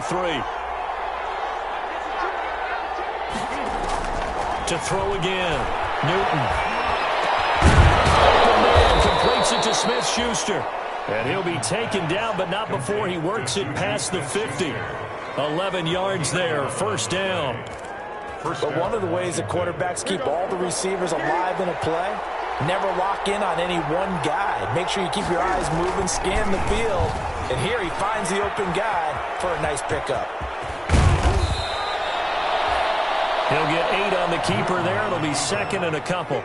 43. To throw again. Newton. Open man completes it to Smith-Schuster. And he'll be taken down, but not before he works it past the 50. 11 yards there, first down. But one of the ways that quarterbacks keep all the receivers alive in a play, never lock in on any one guy. Make sure you keep your eyes moving, scan the field. And here he finds the open guy for a nice pickup. He'll get 8 on the keeper there. It'll be second and a couple.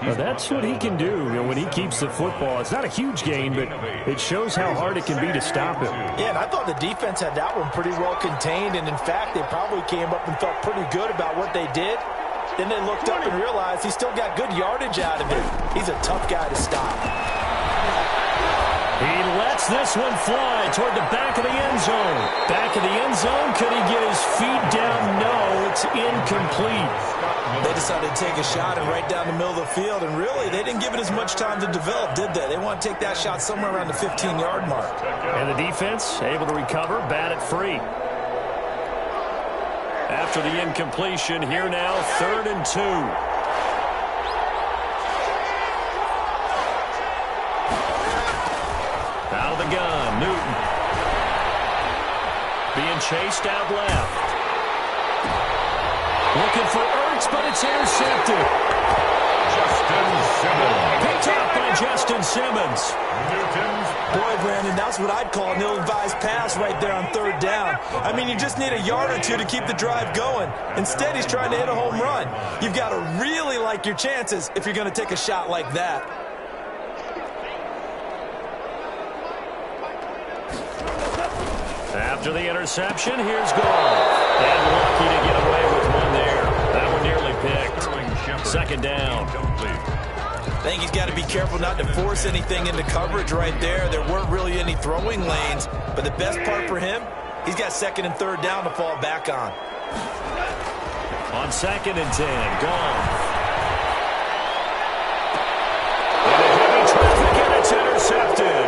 Well, that's what he can do when he keeps the football. It's not a huge gain, but it shows how hard it can be to stop him. Yeah, and I thought the defense had that one pretty well contained, and in fact, they probably came up and felt pretty good about what they did. Then they looked up and realized he still got good yardage out of it. He's a tough guy to stop. He lets this one fly toward the back of the end zone. Back of the end zone. Could he get his feet down? No, it's incomplete. They decided to take a shot and right down the middle of the field, and really, they didn't give it as much time to develop, did they? They want to take that shot somewhere around the 15-yard mark. And the defense able to recover, bat it free. After the incompletion, here now, 3rd and 2. Out of the gun, Newton. Being chased out left. Looking for Ertz, but it's intercepted. Justin Simmons. Picked up by Justin Simmons. Boy, Brandon, that's what I'd call an ill-advised pass right there on 3rd down. I mean, you just need a yard or two to keep the drive going. Instead, he's trying to hit a home run. You've got to really like your chances if you're going to take a shot like that. After the interception, here's Gold. And lucky to get away with one there. That one nearly picked. 2nd down. I think he's got to be careful not to force anything into coverage right there. There weren't really any throwing lanes, but the best part for him, he's got 2nd and 3rd down to fall back on. On 2nd and 10, gone. And a heavy traffic, and it's intercepted.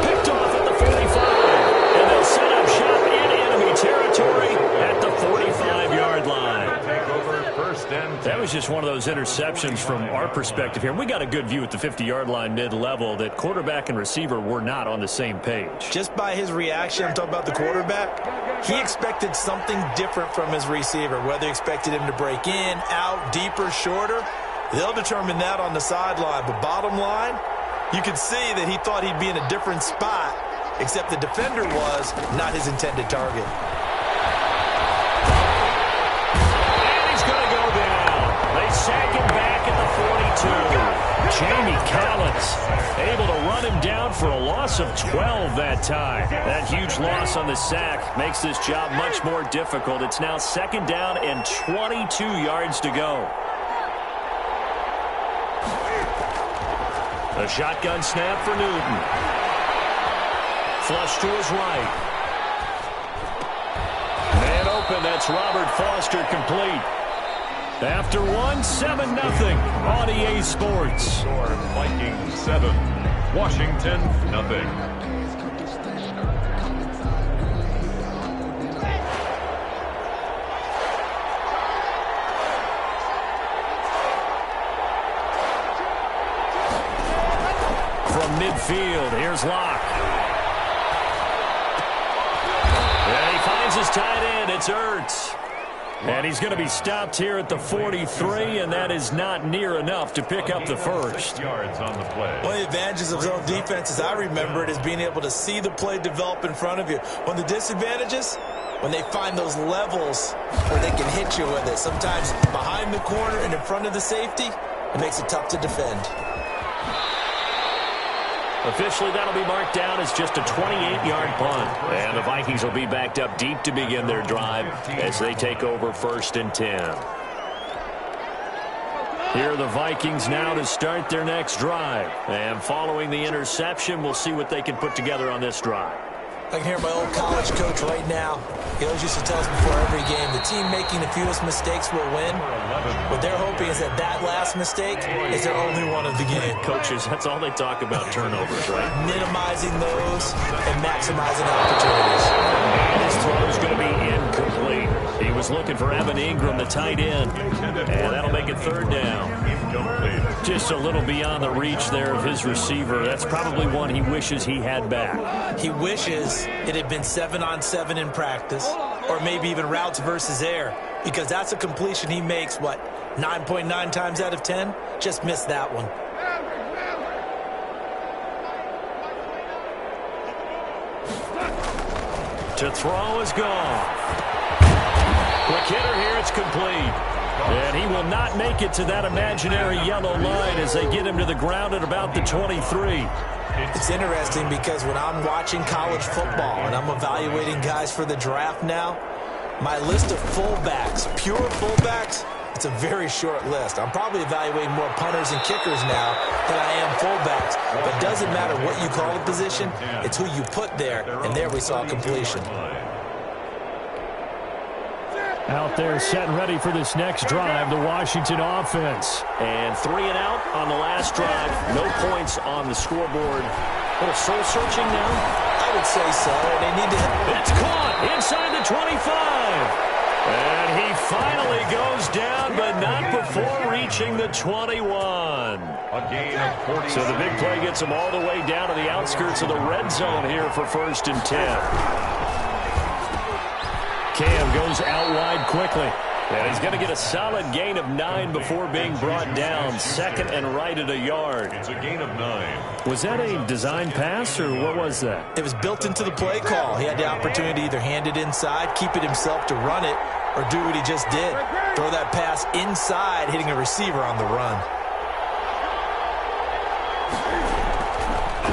Picked off at the 45, and they'll set up shop in enemy territory at the 45-yard line. That was just one of those interceptions from our perspective here. We got a good view at the 50-yard line mid-level that quarterback and receiver were not on the same page. Just by his reaction, I'm talking about the quarterback, he expected something different from his receiver, whether he expected him to break in, out, deeper, shorter. They'll determine that on the sideline. But bottom line, you could see that he thought he'd be in a different spot, except the defender was not his intended target. Sack him back at the 42. Jamie Collins able to run him down for a loss of 12 that time. That huge loss on the sack makes this job much more difficult. It's now 2nd down and 22 yards to go. The shotgun snap for Newton. Flush to his right. Man open, that's Robert Foster complete. After 7-0 on EA Sports. Vikings 7, Washington nothing. From midfield, here's Locke. And he finds his tight end. It's Ertz. And he's going to be stopped here at the 43, and that is not near enough to pick up the first. Yards on the play. One of the advantages of zone defense, as I remember it, is being able to see the play develop in front of you. One of the disadvantages, when they find those levels where they can hit you with it. Sometimes behind the corner and in front of the safety, it makes it tough to defend. Officially, that'll be marked down as just a 28-yard punt. And the Vikings will be backed up deep to begin their drive as they take over 1st and 10. Here are the Vikings now to start their next drive. And following the interception, we'll see what they can put together on this drive. I can hear my old college coach right now. He always used to tell us before every game, the team making the fewest mistakes will win. What they're hoping is that that last mistake is their only one of the game. Coaches, that's all they talk about, turnovers, right? Minimizing those and maximizing opportunities. And his throw looking for Evan Ingram, the tight end. And that'll make it third down. Just a little beyond the reach there of his receiver. That's probably one he wishes he had back. He wishes it had been 7-on-7 in practice, or maybe even routes versus air, because that's a completion he makes, 9.9 times out of 10? Just missed that one. To throw is gone. Quick hitter here, it's complete. And he will not make it to that imaginary yellow line as they get him to the ground at about the 23. It's interesting because when I'm watching college football and I'm evaluating guys for the draft now, my list of fullbacks, pure fullbacks, it's a very short list. I'm probably evaluating more punters and kickers now than I am fullbacks. But it doesn't matter what you call the position, it's who you put there, and there we saw completion. Out there setting ready for this next drive, the Washington offense. And 3 and out on the last drive. No points on the scoreboard. A little soul-searching now? I would say so. They need to... It's caught inside the 25. And he finally goes down, but not before reaching the 21. A gain of 40. So the big play gets him all the way down to the outskirts of the red zone here for 1st and 10. Cam goes out wide quickly. And he's going to get a solid gain of 9 before being brought down. 2nd and right at a yard. It's a gain of 9. Was that a design pass, or what was that? It was built into the play call. He had the opportunity to either hand it inside, keep it himself to run it, or do what he just did. Throw that pass inside, hitting a receiver on the run.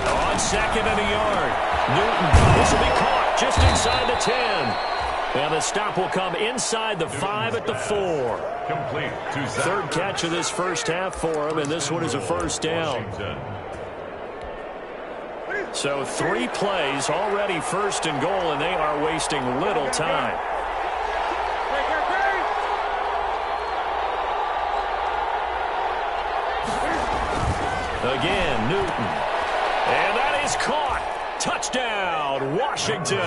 On 2nd and a yard. Newton. This will be caught just inside the 10. And the stop will come inside the 5 at the 4. Complete to Zach. 3rd catch of this first half for him, and this one is a 1st down. So 3 plays, already 1st and goal, and they are wasting little time. Again, Newton. And that is caught. Touchdown, Washington.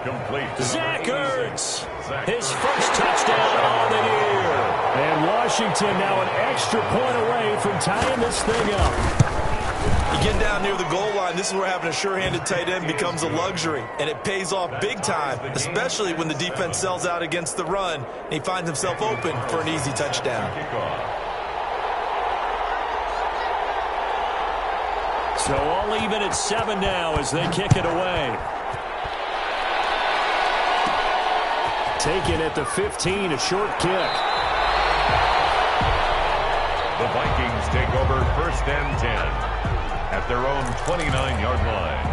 Complete. Zach Ertz, his first touchdown on the year. And Washington now an extra point away from tying this thing up. You get down near the goal line, this is where having a sure-handed tight end becomes a luxury, and it pays off big time, especially when the defense sells out against the run, and he finds himself open for an easy touchdown. So all even at 7 now as they kick it away. Taken at the 15, a short kick. The Vikings take over 1st and 10 at their own 29-yard line.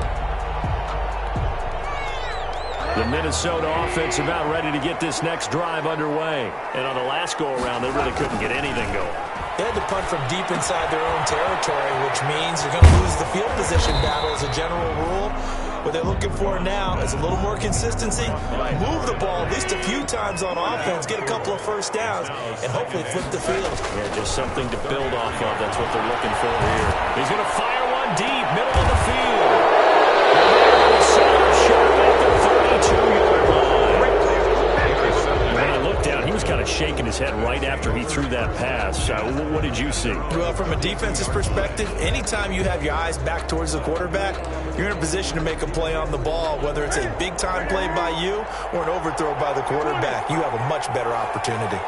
The Minnesota offense about ready to get this next drive underway. And on the last go-around, they really couldn't get anything going. They had to punt from deep inside their own territory, which means they're going to lose the field position battle as a general rule. What they're looking for now is a little more consistency, move the ball at least a few times on offense, get a couple of 1st downs, and hopefully flip the field. Yeah, just something to build off of. That's what they're looking for here. He's going to fire one deep, middle of the field. Set up short at the 32-yard line. When I looked down, he was kind of shaking his head right after he threw that pass. What did you see? Well, from a defense's perspective, anytime you have your eyes back towards the quarterback, you're in a position to make a play on the ball, whether it's a big-time play by you or an overthrow by the quarterback. You have a much better opportunity.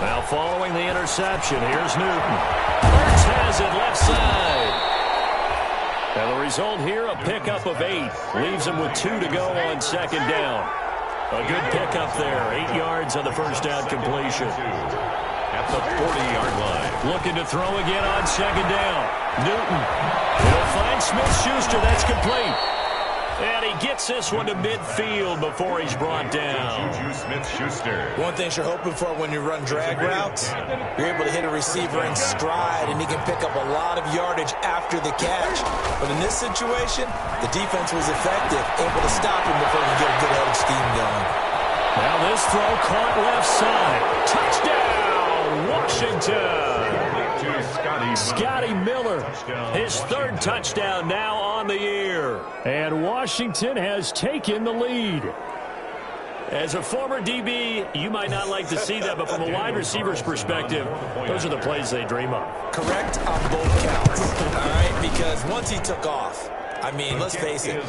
Now following the interception, here's Newton. Ertz has it left side. And the result here, a pickup of 8. Leaves him with 2 to go on 2nd down. A good pickup there. 8 yards on the 1st down completion. At the 40-yard line. Looking to throw again on 2nd down. Newton. He'll find Smith-Schuster. That's complete. And he gets this one to midfield before he's brought down. Juju Smith-Schuster. One thing you're hoping for when you run drag routes, you're able to hit a receiver in stride, and he can pick up a lot of yardage after the catch. But in this situation, the defense was effective, able to stop him before he get a good-headed scheme going. Now this throw caught left side. Touchdown, Washington. To Scotty Miller. His 3rd touchdown now on the year. And Washington has taken the lead. As a former DB, you might not like to see that, but from a wide receiver's perspective, those are the plays they dream of. Correct on both counts, all right? Because once he took off, I mean, let's face it,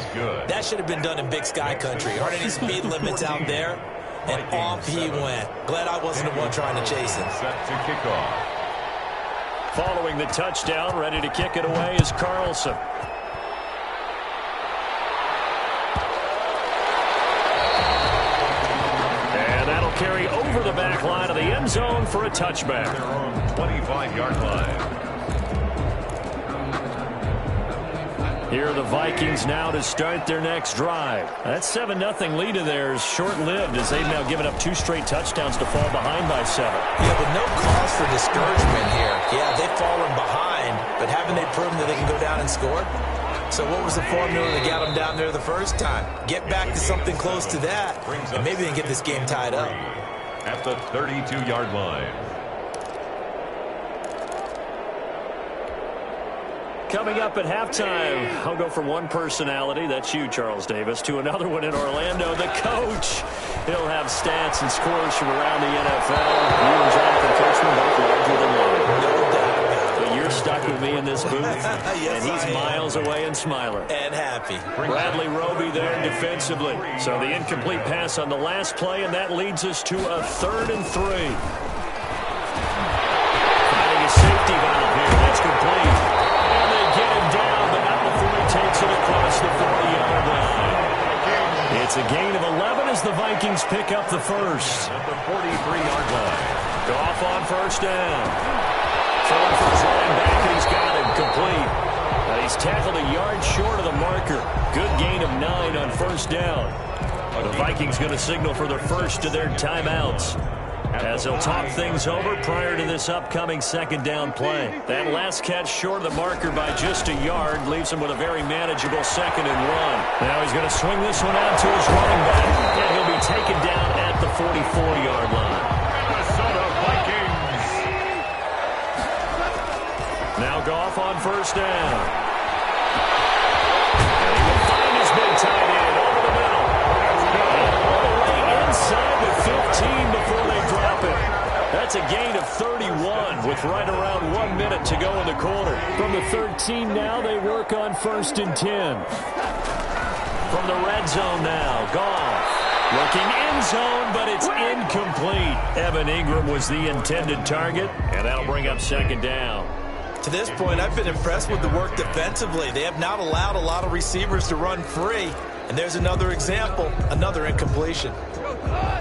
that should have been done in Big Sky country. Aren't any speed limits out there? And off he went. Glad I wasn't the one trying to chase him. Set to kick off. Following the touchdown, ready to kick it away is Carlson. And that'll carry over the back line of the end zone for a touchback. Their own 25-yard line. Here are the Vikings now to start their next drive. That 7-0 lead of theirs short-lived as they've now given up 2 straight touchdowns to fall behind by 7. Yeah, but no cause for discouragement here. Yeah, they've fallen behind, but haven't they proven that they can go down and score? So what was the formula that got them down there the first time? Get back to something close to that, and maybe they can get this game tied up. At the 32-yard line. Coming up at halftime, I'll go from one personality, that's you, Charles Davis, to another one in Orlando, the coach. He'll have stats and scores from around the NFL. You and Jonathan Coachman both larger than life. No doubt about it. But you're stuck with me in this booth, Yes, and he's I am. miles away and smiling. And happy. Bradley Roby there defensively. So the incomplete pass on the last play, and that leads us to a 3rd and 3. Finding a safety valve here. That's complete. Get him down, but not before he takes it across the 40-yard line. It's a gain of 11 as the Vikings pick up the first. At the 43-yard line. Goff on first down. Throwing for his line back, and he's got him complete. He's tackled a yard short of the marker. Good gain of 9 on first down. The Vikings going to signal for the first of their timeouts, as they'll talk things over prior to this upcoming 2nd down play. That last catch short of the marker by just a yard leaves him with a very manageable 2nd and 1. Now he's going to swing this one out to his running back, and he'll be taken down at the 44-yard line. Minnesota Vikings. Now Goff on first down. And he will find his big tight end over the middle. And all the way inside the 15 before they drop it. That's a gain of 31 with right around 1 minute to go in the quarter. From the 13 now, they work on 1st and 10. From the red zone now, Goff looking end zone, but it's incomplete. Evan Ingram was the intended target, and that'll bring up 2nd down. To this point, I've been impressed with the work defensively. They have not allowed a lot of receivers to run free. And there's another example, another incompletion.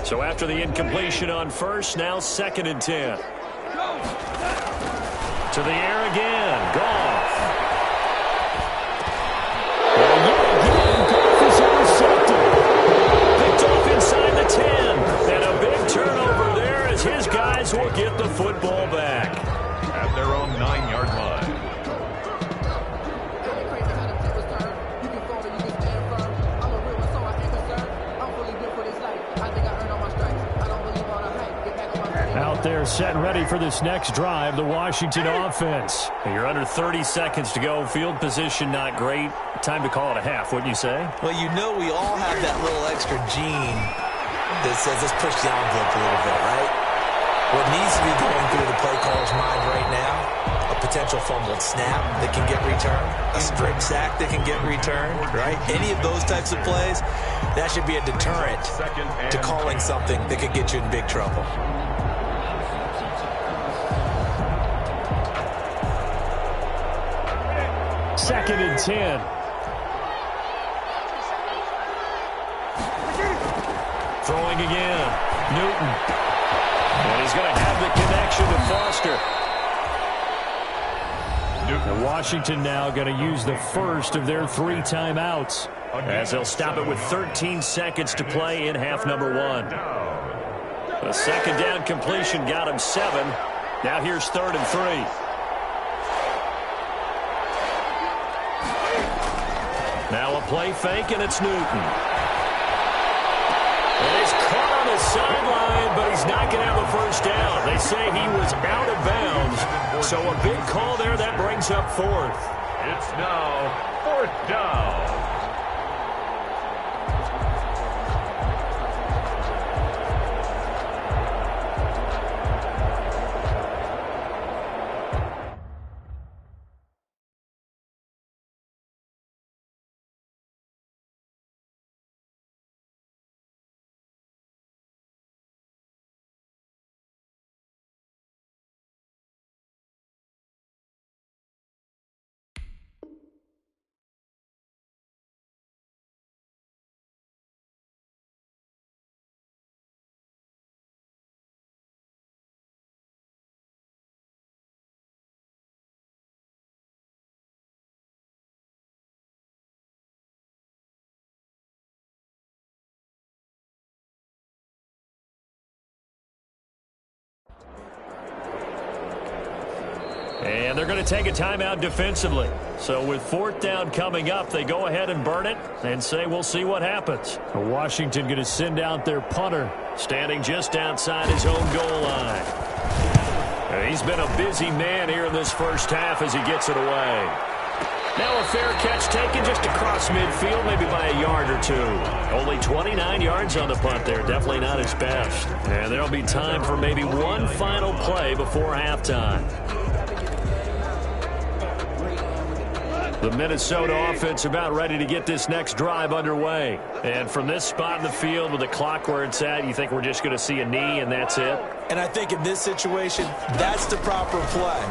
So after the incompletion on first, now 2nd and 10. To the air again, Goff. And yet again, Goff is intercepted. Picked off inside the 10. And a big turnover there as his guys will get the football back. At their own 9-yard line. Out there set and ready for this next drive, the Washington offense. You're under 30 seconds to go. Field position not great. Time to call it a half, wouldn't you say? Well, you know we all have that little extra gene that says let's push the envelope a little bit, right? What needs to be going through the play caller's mind right now, a potential fumbled snap that can get returned, a strip sack that can get returned, right? Any of those types of plays, that should be a deterrent to calling something that could get you in big trouble. Second and 10. Throwing again. Newton. And he's going to have the connection to Foster. And Washington now going to use the first of their 3 timeouts, as they'll stop it with 13 seconds to play in half number 1. The 2nd down completion got him 7. Now here's 3rd and 3. Now a play fake, and it's Newton. And he's caught on the sideline, but he's not going to have a first down. They say he was out of bounds, so a big call there that brings up 4th. It's now 4th down. And they're going to take a timeout defensively. So with fourth down coming up, they go ahead and burn it and say we'll see what happens. Washington going to send out their punter, standing just outside his own goal line. He's been a busy man here in this first half as he gets it away. Now a fair catch taken just across midfield, maybe by a yard or two. Only 29 yards on the punt there. Definitely not his best. And there'll be time for maybe one final play before halftime. The Minnesota offense about ready to get this next drive underway. And from this spot in the field with the clock where it's at, you think we're just going to see a knee and that's it? And I think in this situation, that's the proper play.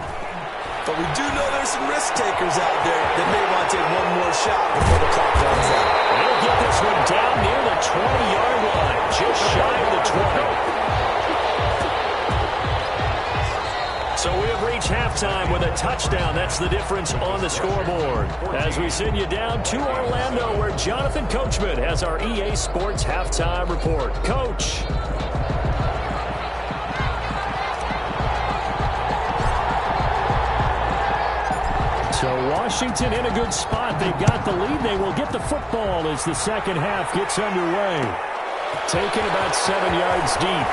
But we do know there's some risk takers out there that may want to take one more shot before the clock runs out. They'll get this one down near the 20-yard line, just shy of the 20. So we have reached halftime with a touchdown. That's the difference on the scoreboard. As we send you down to Orlando, where Jonathan Coachman has our EA Sports Halftime Report. Coach. So Washington in a good spot. They've got the lead. They will get the football as the second half gets underway. Taken about 7 yards deep.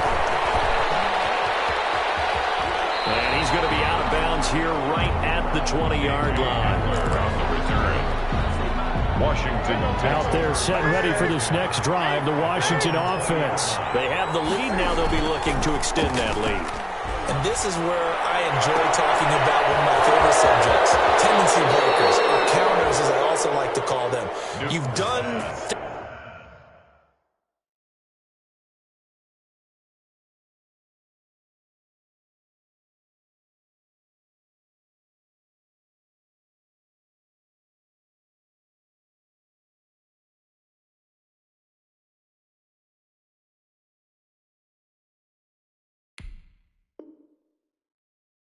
And he's going to be out of bounds here right at the 20-yard line. On the return. Washington out there set and ready for this next drive, the Washington offense. They have the lead. Now they'll be looking to extend that lead. And this is where I enjoy talking about one of my favorite subjects, tendency breakers, or counters as I also like to call them. You've done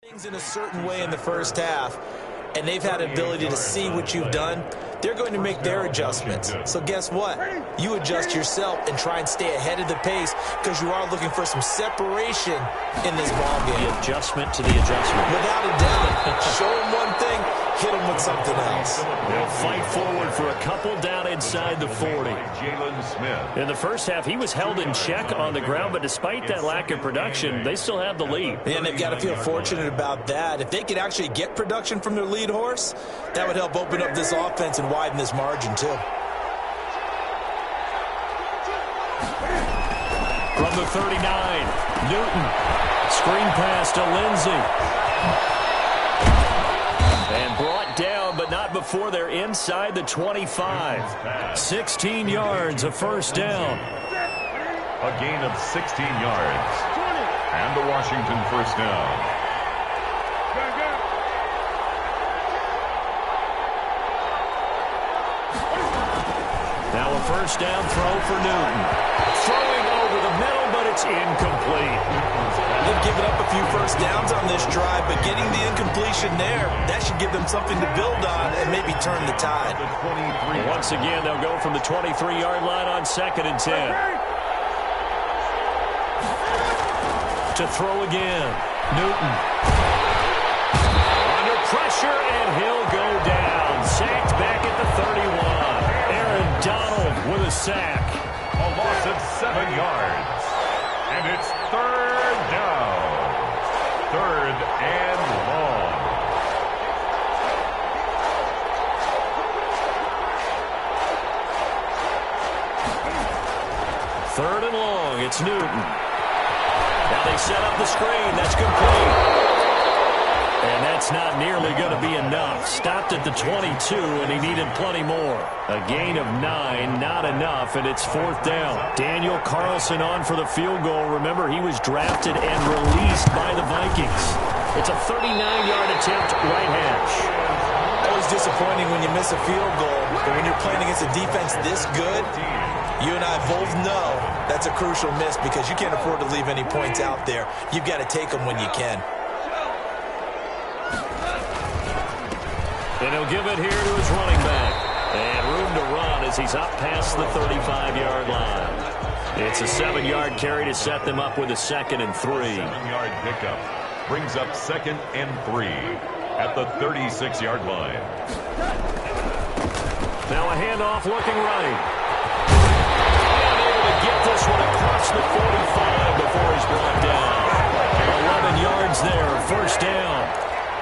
things in a certain way in the first half, and they've had an ability to see what you've done. They're going to make their adjustments. So guess what? You adjust yourself and try and stay ahead of the pace because you are looking for some separation in this ballgame. The adjustment to the adjustment. Without a doubt. Show them one thing, hit them with something else. They'll fight forward for a couple down inside the 40. Jalen Smith. In the first half, he was held in check on the ground, but despite that lack of production, they still have the lead. And they've got to feel fortunate about that. If they could actually get production from their lead horse, that would help open up this offense and widen this margin too. From the 39, Newton. Screen pass to Lindsey. And brought down, but not before they're inside the 25. 16 yards, a first down. A gain of 16 yards. And the Washington first down. Now a first down throw for Newton. Throwing over the middle, but it's incomplete. They've given up a few first downs on this drive, but getting the incompletion there, that should give them something to build on and maybe turn the tide. Once again, they'll go from the 23-yard line on 2nd and 10. To throw again. Newton. Under pressure, and he'll go down. Sacked back at the 31. Donald with a sack. A loss of 7 yards. And it's third down. Third and long. Third and long. It's Newton. Now they set up the screen. That's complete. And that's not nearly going to be enough. Stopped at the 22, and he needed plenty more. A gain of 9, not enough, and it's fourth down. Daniel Carlson on for the field goal. Remember, he was drafted and released by the Vikings. It's a 39-yard attempt, right hash. Always disappointing when you miss a field goal, but when you're playing against a defense this good, you and I both know that's a crucial miss because you can't afford to leave any points out there. You've got to take them when you can. And he'll give it here to his running back. And room to run as he's up past the 35-yard line. It's a 7-yard carry to set them up with a 2nd and 3. 7-yard pickup brings up 2nd and 3. at the 36-yard line. Now a handoff looking right. And able to get this one across the 45 before he's brought down. 11 yards there, first down.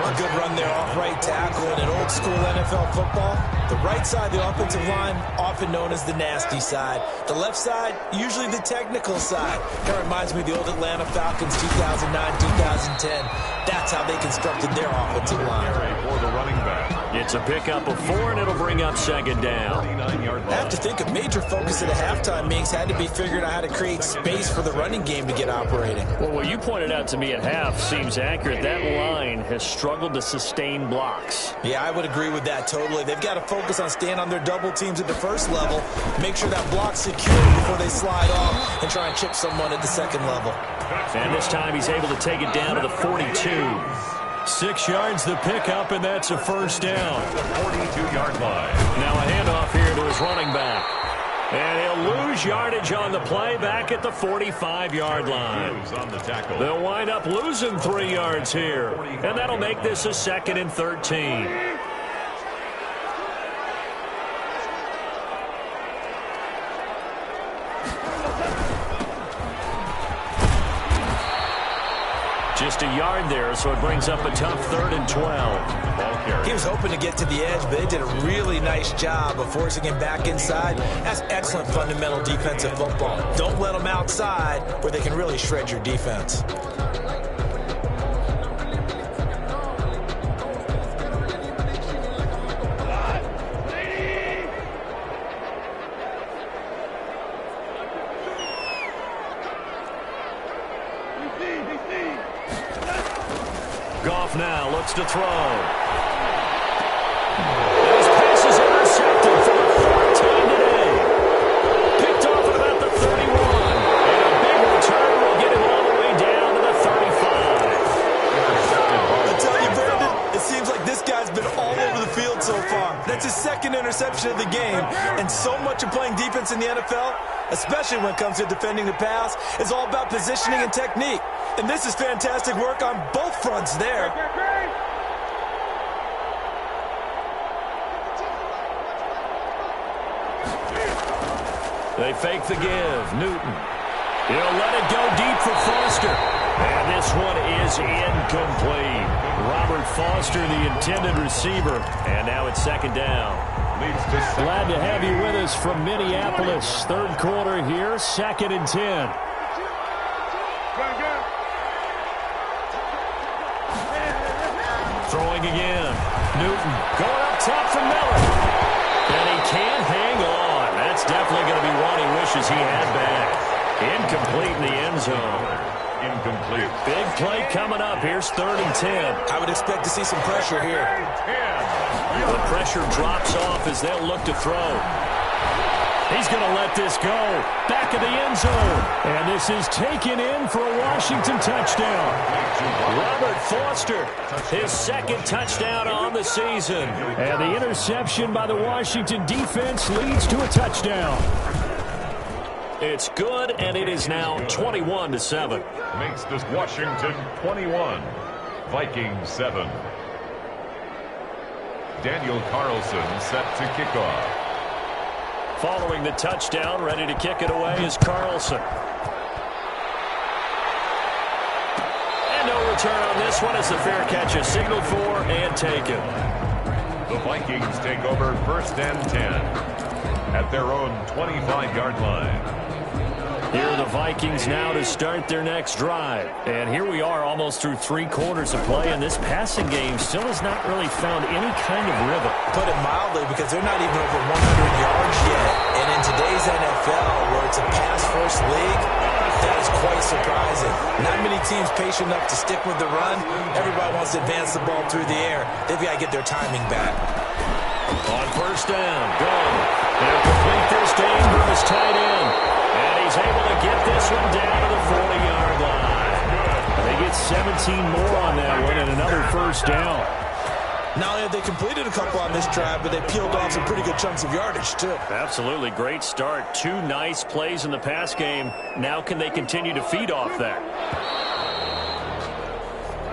A good run there off right tackle. In an old school NFL football, the right side, the offensive line, often known as the nasty side. The left side, usually the technical side. That reminds me of the old Atlanta Falcons 2009-2010. That's how they constructed their offensive line. For the running back. It's a pickup of 4, and it'll bring up second down. 49-yard line. I have to think a major focus of the halftime meetings had to be figuring out how to create space for the running game to get operating. Well, what you pointed out to me at half seems accurate. That line has struggled to sustain blocks. Yeah, I would agree with that totally. They've got to focus on staying on their double teams at the first level, make sure that block's secure before they slide off and try and chip someone at the second level. And this time he's able to take it down to the 42. 6 yards the pickup, and that's a first down. The 42-yard line. Now a handoff here to his running back. And he'll lose yardage on the play back at the 45-yard line. On the tackle. They'll wind up losing 3 yards here. And that'll make this a 2nd and 13. Just a yard there, so it brings up a tough 3rd and 12. He was hoping to get to the edge, but they did a really nice job of forcing him back inside. That's excellent fundamental defensive football. Don't let them outside where they can really shred your defense. Goff now looks to throw. His pass is intercepted for the 4th time today. Picked off at about the 31. And a big return will get him all the way down to the 35. I tell you, Brandon, it seems like this guy's been all over the field so far. That's his 2nd interception of the game. And so much of playing defense in the NFL, especially when it comes to defending the pass, is all about positioning and technique. And this is fantastic work on both fronts there. They fake the give. Newton. He'll let it go deep for Foster. And this one is incomplete. Robert Foster, the intended receiver. And now it's 2nd down. Glad to have you with us from Minneapolis. 3rd quarter here, 2nd and 10. Throwing again. Newton going up top for Miller. And he can't hang on. That's definitely going to be one he wishes he had back. Incomplete in the end zone. Incomplete. Big play coming up. Here's 3rd and 10. I would expect to see some pressure here. The pressure drops off as they'll look to throw. He's going to let this go. Back of the end zone. And this is taken in for a Washington touchdown. Robert Foster, his 2nd touchdown on the season. And the interception by the Washington defense leads to a touchdown. It's good, and it is now 21-7. Makes this Washington 21. Vikings 7. Daniel Carlson set to kick off. Following the touchdown, ready to kick it away is Carlson. And no return on this one as the fair catch is signaled for and taken. The Vikings take over 1st and 10 at their own 25-yard line. Here are the Vikings now to start their next drive. And here we are almost through 3 quarters of play, and this passing game still has not really found any kind of rhythm. Put it mildly, because they're not even over 100 yards yet. And in today's NFL, where it's a pass-first league, that is quite surprising. Not many teams patient enough to stick with the run. Everybody wants to advance the ball through the air. They've got to get their timing back. On 1st down, go. They'll complete this to Ingram's tight end. And he's able to get this one down to the 40-yard line. And they get 17 more on that one and another 1st down. Not only have they completed a couple on this drive, but they peeled off some pretty good chunks of yardage, too. Absolutely. Great start. 2 nice plays in the pass game. Now can they continue to feed off that?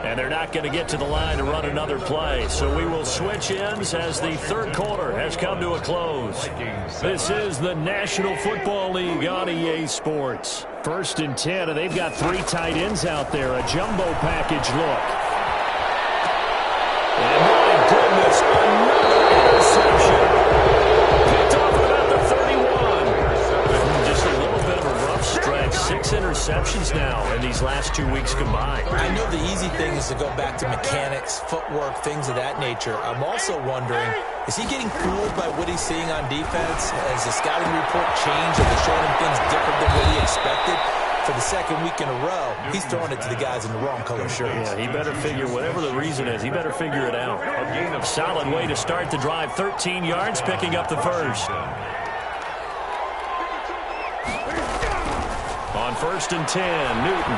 And they're not going to get to the line to run another play. So we will switch ends as the third quarter has come to a close. This is the National Football League on EA Sports. 1st and 10, and they've got 3 tight ends out there. A jumbo package look. And my goodness, another interception. Picked off at about the 31. Just a little bit of a rough stretch. 6 interceptions now in these last 2 weeks combined. I know the easy thing is to go back to mechanics, footwork, things of that nature. I'm also wondering, is he getting fooled by what he's seeing on defense? Has the scouting report changed? Are they showing him things different than what he expected? For the second week in a row, he's throwing it to the guys in the wrong color shirts. Yeah, he better figure, whatever the reason is, he better figure it out. A solid way to start the drive. 13 yards, picking up the first. On 1st and 10, Newton.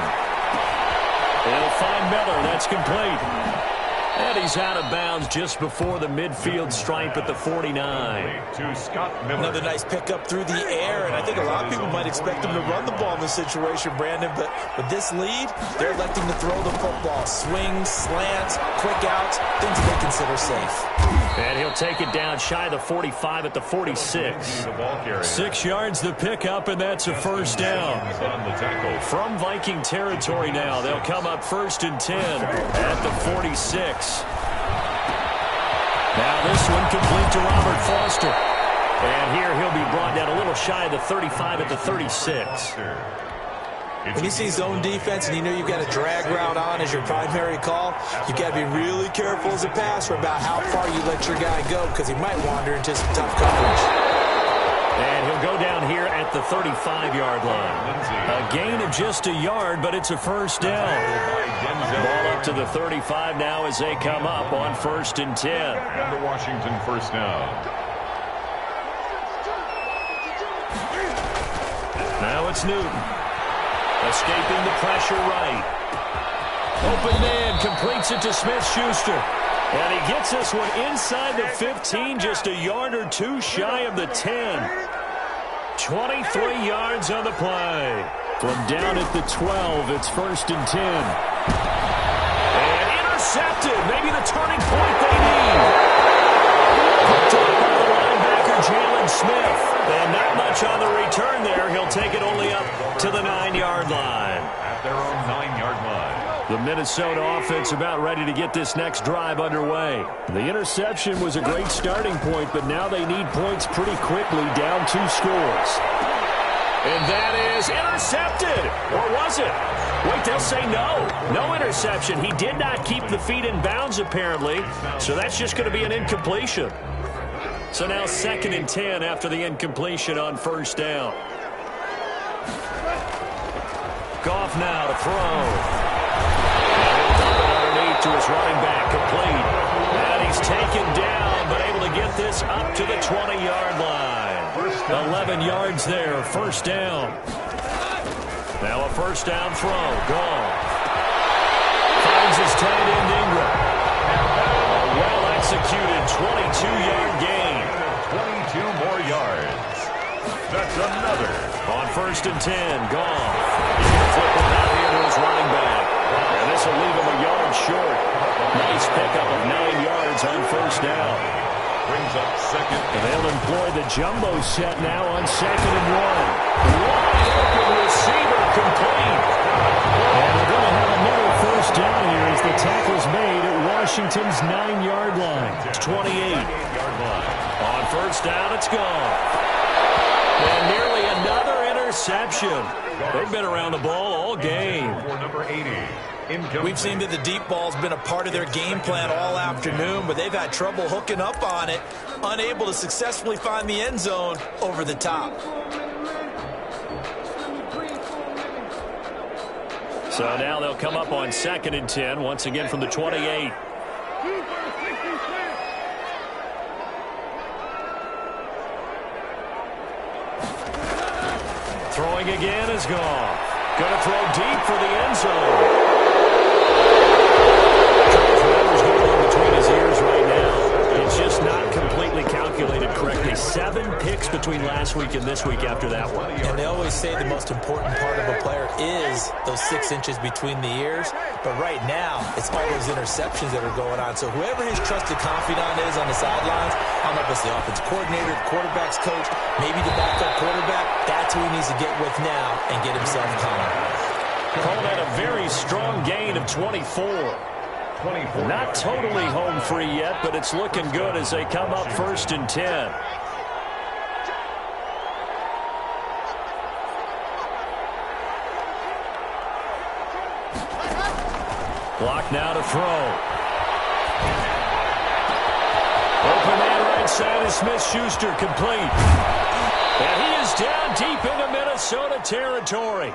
They'll find Miller. That's complete. And he's out of bounds just before the midfield stripe at the 49. To Scott Miller. Another nice pickup through the air, and I think a lot of people might expect him to run the ball in this situation, Brandon, but with this lead, they're electing to throw the football. Swings, slants, quick outs, things that they consider safe. And he'll take it down shy of the 45 at the 46. 6 yards the pickup, and that's a first down. From Viking territory now, they'll come up 1st and 10 at the 46. Now this one complete to Robert Foster. And here he'll be brought down a little shy of the 35 at the 36. When you see zone defense and you know you've got a drag route on as your primary call, you've got to be really careful as a passer about how far you let your guy go because he might wander into some tough coverage. And he'll go down here at the 35-yard line. A gain of just a yard, but it's a first down. Ball up to the 35 now as they come up on 1st and 10. And the Washington first down. Now it's Newton. Escaping the pressure right. Open man completes it to Smith-Schuster. And he gets this one inside the 15, just a yard or two shy of the 10. 23 yards on the play. From down at the 12, it's 1st and 10. And intercepted. Maybe the turning point they need. Picked up by the linebacker, Jalen Smith. And not much on the return there. He'll take it only up to the 9-yard line. At their own 9-yard line. The Minnesota offense about ready to get this next drive underway. The interception was a great starting point, but now they need points pretty quickly, down 2 scores. And that is intercepted. Or was it? Wait, they'll say no. No interception. He did not keep the feet in bounds, apparently, so that's just going to be an incompletion. So now 2nd and 10 after the incompletion on 1st down. Goff now to throw. To his running back, complete. And he's taken down, but able to get this up to the 20-yard line. 11 yards there, 1st down. Now a 1st down throw, gone. Finds his tight end Ingram. A well-executed 22-yard gain. 22 more yards. That's another. On 1st and 10, gone. He's going to flip it out here to his running back. And this will leave him a yard short. Nice pickup of 9 yards on 1st down. Brings up 2nd. And they'll employ the jumbo set now on 2nd and 1. Wide open receiver complete. And they're going to have another 1st down here as the tackle's made at Washington's 9-yard line. It's 28. 8-yard line. On 1st down, it's gone. And nearly another interception. They've been around the ball all game. For number 80. We've seen that the deep ball's been a part of their game plan all afternoon, but they've had trouble hooking up on it, unable to successfully find the end zone over the top. So now they'll come up on 2nd and 10, once again from the 28. Throwing again is gone. Going to throw deep for the end zone. Whatever's going on between his ears right now, it's just not completely calculated correctly. 7 picks between last week and this week after that one. And they always say the most important part of a player is those 6 inches between the ears. But right now, it's all those interceptions that are going on. So whoever his trusted confidant is on the sidelines, I don't know if it's the offensive coordinator, the quarterback's coach, maybe the backup quarterback, that's who he needs to get with now and get himself calm. Call that a very strong gain of 24. Not totally home free yet, but it's looking good as they come up 1st and 10. Block now to throw. Open man right side is Smith-Schuster, complete. And he is down deep into Minnesota territory.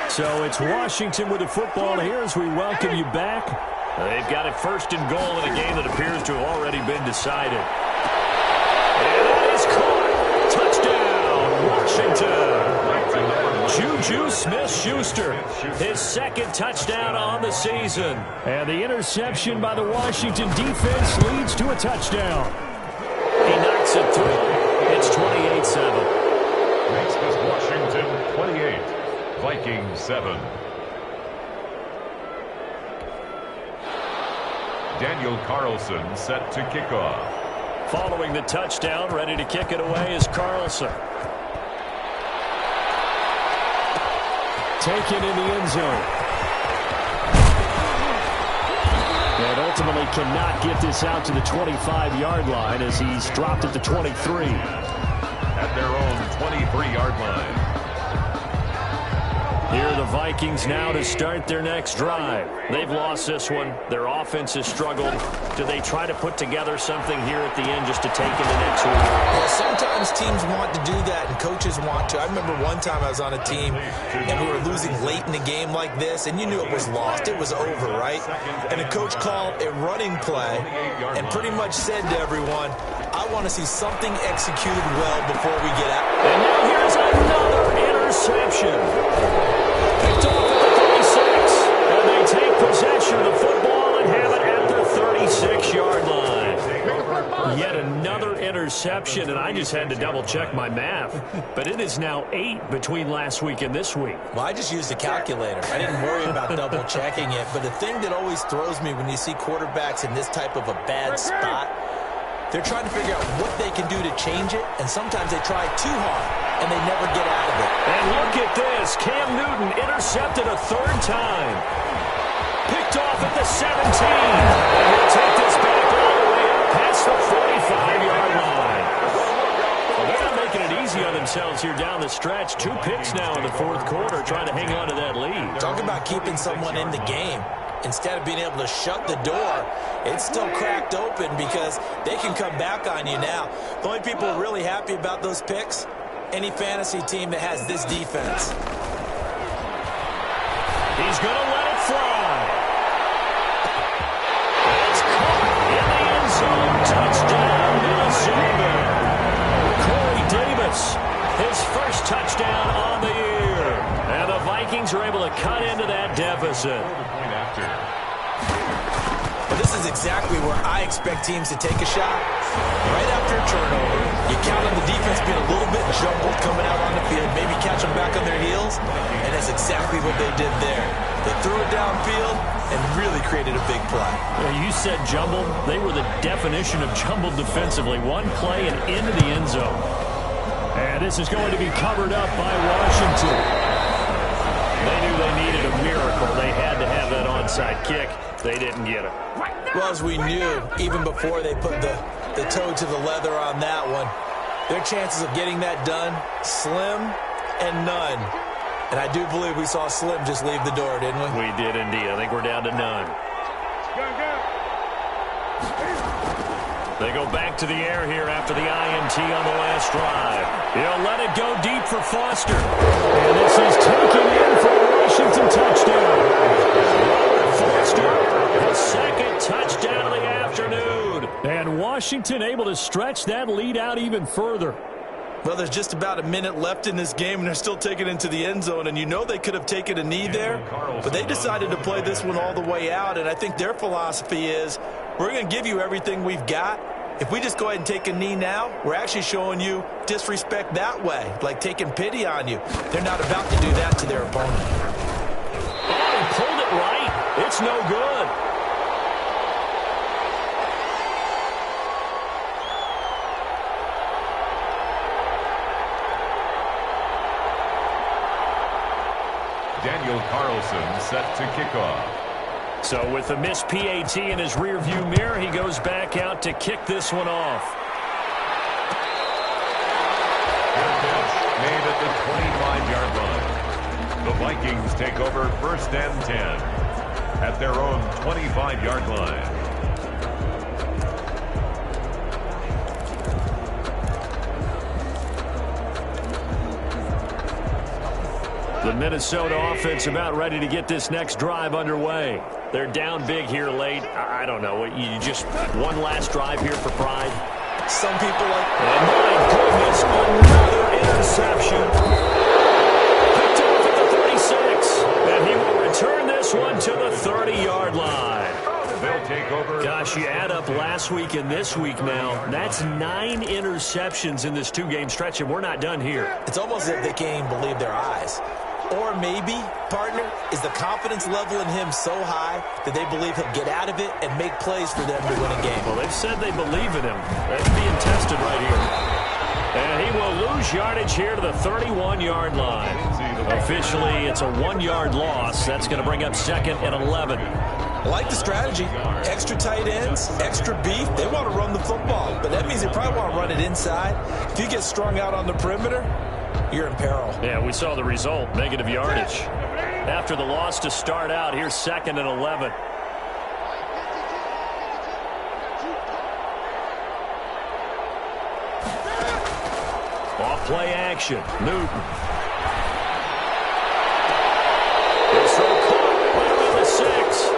So it's Washington with the football here as we welcome you back. They've got it 1st and goal in a game that appears to have already been decided. And that is caught. Touchdown, Washington. Juju Smith-Schuster, his 2nd touchdown on the season. And the interception by the Washington defense leads to a touchdown. He knocks it through. It's 28-7. Makes this Washington 28. Vikings 7. Daniel Carlson set to kick off. Following the touchdown, ready to kick it away is Carlson. Taken in the end zone. And ultimately cannot get this out to the 25-yard line as he's dropped at the 23. At their own 23-yard line. Here are the Vikings now to start their next drive. They've lost this one. Their offense has struggled. Do they try to put together something here at the end just to take into next week? Well, sometimes teams want to do that and coaches want to. I remember one time I was on a team and we were losing late in the game like this, and you knew it was lost. It was over, right? And the coach called a running play and pretty much said to everyone, I want to see something executed well before we get out. And now here's another interception. Picked off at the 36. And they take possession of the football and have it at their 36-yard line. Yet another interception, and I just had to double-check my math. But it is now 8 between last week and this week. Well, I just used a calculator. I didn't worry about double-checking it. But the thing that always throws me when you see quarterbacks in this type of a bad spot, they're trying to figure out what they can do to change it, and sometimes they try too hard, and they never get out of it. And look at this. Cam Newton intercepted a 3rd time. Picked off at the 17. And he'll take this back all the way up past the 45-yard line. Well, they're not making it easy on themselves here down the stretch. 2 picks now in the 4th quarter, trying to hang on to that lead. Talk about keeping someone in the game. Instead of being able to shut the door, it's still cracked open because they can come back on you now. The only people really happy about those picks, any fantasy team that has this defense. He's going to let it fly. It's caught in the end zone. Touchdown, Minnesota. Corey Davis, his 1st touchdown on the year. And the Vikings are able to cut into that deficit. Well, this is exactly where I expect teams to take a shot. Right after a turnover, you count on the defense being a little bit jumbled coming out on the field, maybe catch them back on their heels, and that's exactly what they did there. They threw it downfield and really created a big play. You said jumbled. They were the definition of jumbled defensively. One play and into the end zone. And this is going to be covered up by Washington. They knew they needed a miracle. They had to have that onside kick. They didn't get it. Well, as we knew, even before they put the toe to the leather on that one, their chances of getting that done, slim and none. And I do believe we saw Slim just leave the door, didn't we? We did indeed. I think we're down to none. They go back to the air here after the INT on the last drive. He'll let it go deep for Foster. And this is taken in for a Washington touchdown. Foster, the 2nd touchdown of the afternoon. And Washington able to stretch that lead out even further. Well, there's just about a minute left in this game, and they're still taking it into the end zone. And you know they could have taken a knee there, but they decided to play this one all the way out. And I think their philosophy is we're going to give you everything we've got. If we just go ahead and take a knee now, we're actually showing you disrespect that way, like taking pity on you. They're not about to do that to their opponent. Oh, he pulled it right. It's no good. Daniel Carlson set to kick off. So with the missed PAT in his rearview mirror, he goes back out to kick this one off. Fair catch made at the 25-yard line. The Vikings take over 1st and 10 at their own 25-yard line. The Minnesota offense about ready to get this next drive underway. They're down big here late. I don't know. You just one last drive here for pride. Some people like... And my goodness, another interception. Picked off at the 36. And he will return this one to the 30-yard line. They'll take over. Gosh, you add up last week and this week now. That's 9 interceptions in this 2-game stretch, and we're not done here. It's almost as if they can't even believe their eyes. Or maybe, partner, is the confidence level in him so high that they believe he'll get out of it and make plays for them to win a game. Well, they've said they believe in him. That's being tested right here. And he will lose yardage here to the 31-yard line. Officially, it's a 1-yard loss. That's going to bring up 2nd and 11. I like the strategy. Extra tight ends, extra beef. They want to run the football, but that means they probably want to run it inside. If you get strung out on the perimeter, you're in peril. Yeah, we saw the result, negative yardage. After the loss to start out, here's 2nd and 11. Off play action, Newton. This will caught right around the 6.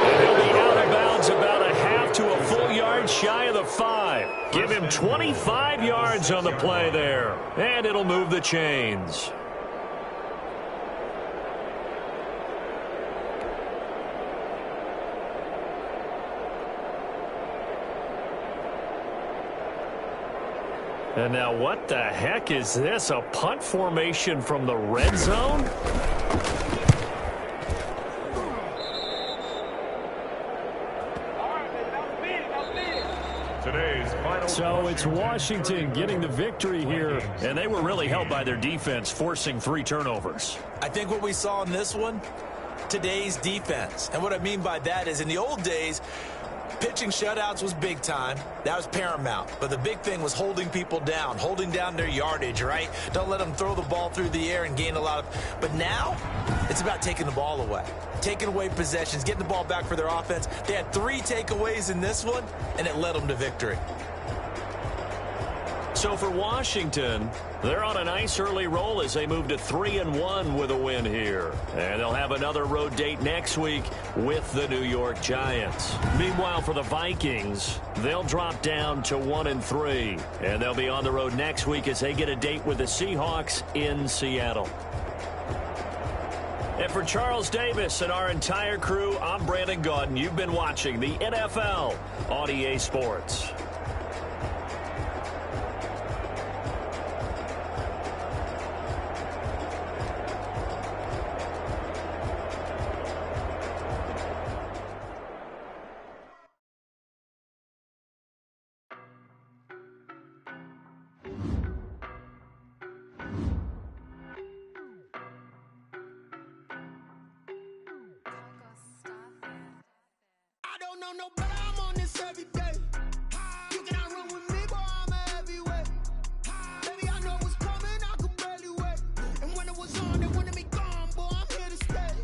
And he'll be out of bounds about a half to a full yard shy of the 5. Give him 25 yards on the play there. And it'll move the chains. And now what the heck is this? A punt formation from the red zone? So it's Washington getting the victory here, and they were really helped by their defense, forcing 3 turnovers. I think what we saw in this one, today's defense. And what I mean by that is in the old days, pitching shutouts was big time. That was paramount. But the big thing was holding people down, holding down their yardage, right? Don't let them throw the ball through the air and gain a lot of... But now, it's about taking the ball away. Taking away possessions, getting the ball back for their offense. They had 3 takeaways in this one, and it led them to victory. So for Washington, they're on a nice early roll as they move to 3-1 with a win here. And they'll have another road date next week with the New York Giants. Meanwhile, for the Vikings, they'll drop down to 1-3. And they'll be on the road next week as they get a date with the Seahawks in Seattle. And for Charles Davis and our entire crew, I'm Brandon Gaudin. You've been watching the NFL on EA Sports. No, but I'm on this every day. You cannot run with me, boy, I'm a heavyweight. Baby, I know what's coming, I could barely wait. And when it was on, they wanted me gone, boy, I'm here to stay.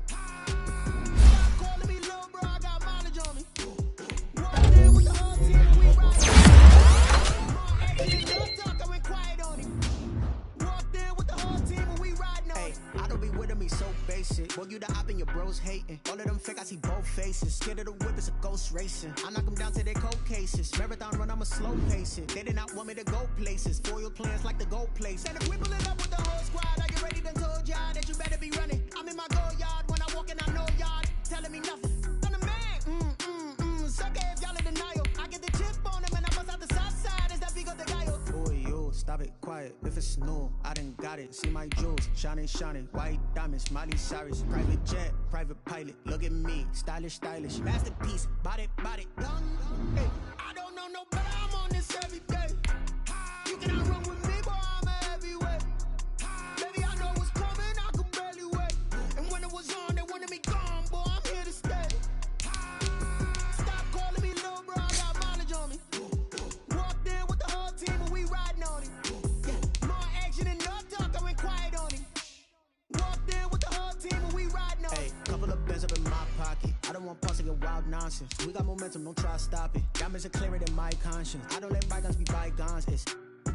Stop calling me little bro, I got mileage on me. Walked in with the whole team, we ride. Eddie, don't talk, I went quiet on him. Walked in with the whole team, and we riding on him. I don't be with him, he's so basic. Boy, you the op and your bros hating. All of them fake, I see both faces. Scared of the whip, it's a ghost racing. I knock them down to their cold cases. Marathon run, I'm a slow pacing. They did not want me to go places. Foil plans like the gold place. And if we pulling up with the whole squad, are you ready? Done told y'all that you better be running. I'm in my go yard when I walk in, I know y'all telling me nothing. I'm the man, sucker if y'all quiet if it's new. I done got it. See my jewels, shining, shining. White diamonds, Miley Cyrus. Private jet, private pilot. Look at me, stylish, stylish. Masterpiece, body, young. Hey, I don't know no better. I'm on this every day. You cannot run with me, boy. I'm a heavyweight. Baby, I know what's coming. I could barely wait. And when it was on, they wanted me gone, boy. I'm here to stay. Stop calling me little bro. I got mileage on me. Walked in with the whole team, and we riding on it. Yeah, more action and no talk. I went quiet on it. Walked in with the whole team, and we riding on it. Hey, couple of bins up in my pocket. I don't want parts of your wild nonsense. We got momentum, don't try to stop it. Diamonds are clearer than my conscience. I don't let bygones be bygones.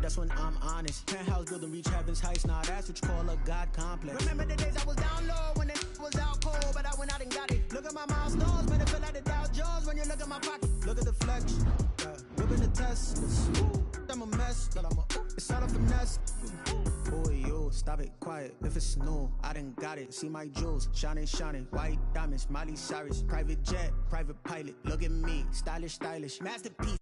That's when I'm honest. Penthouse building, reach heaven's heights. Now that's what you call a God complex. Remember the days I was down low when it was out cold, but I went out and got it. Look at my milestones, man, it feel like the Dow Jones when you look at my pocket. Look at the flex, whipping the test. I'm a mess, but it's all a finesse. Boy, you, stop it, quiet, if it's new, I done got it. See my jewels, shining, shining. White diamonds, Miley Cyrus. Private jet, private pilot. Look at me, stylish, stylish. Masterpiece.